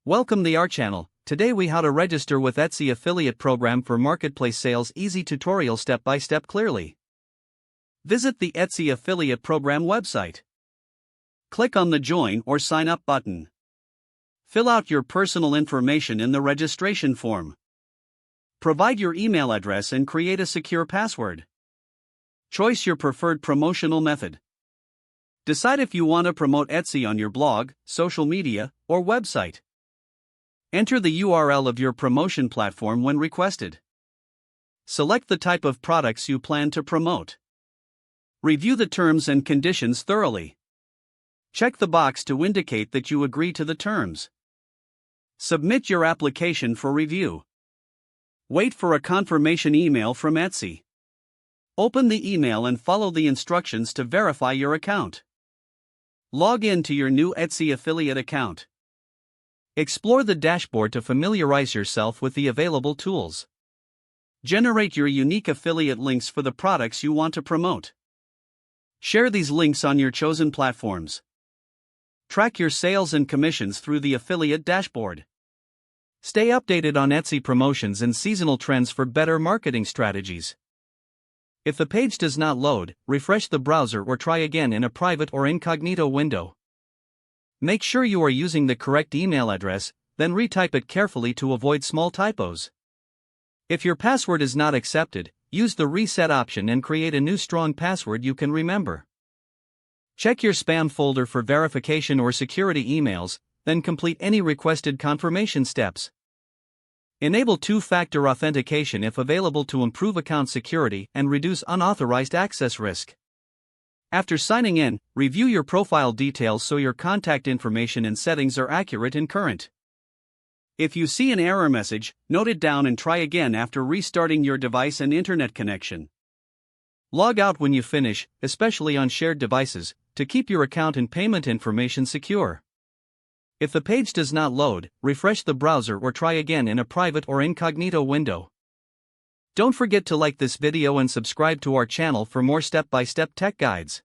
Welcome to our channel. Today we how to register with Etsy affiliate program for marketplace sales. Easy tutorial step by step clearly. Visit the Etsy affiliate program website. Click on the join or sign up button. Fill out your personal information in the registration form. Provide your email address and create a secure password. Choose your preferred promotional method. Decide if you want to promote Etsy on your blog, social media, or website. Enter the URL of your promotion platform when requested. Select the type of products you plan to promote. Review the terms and conditions thoroughly. Check the box to indicate that you agree to the terms. Submit your application for review. Wait for a confirmation email from Etsy. Open the email and follow the instructions to verify your account. Log in to your new Etsy affiliate account. Explore the dashboard to familiarize yourself with the available tools. Generate your unique affiliate links for the products you want to promote. Share these links on your chosen platforms. Track your sales and commissions through the affiliate dashboard. Stay updated on Etsy promotions and seasonal trends for better marketing strategies. If the page does not load, refresh the browser or try again in a private or incognito window. Make sure you are using the correct email address, then retype it carefully to avoid small typos. If your password is not accepted, use the reset option and create a new strong password you can remember. Check your spam folder for verification or security emails, then complete any requested confirmation steps. Enable two-factor authentication if available to improve account security and reduce unauthorized access risk. After signing in, review your profile details so your contact information and settings are accurate and current. If you see an error message, note it down and try again after restarting your device and internet connection. Log out when you finish, especially on shared devices, to keep your account and payment information secure. If the page does not load, refresh the browser or try again in a private or incognito window. Don't forget to like this video and subscribe to our channel for more step-by-step tech guides.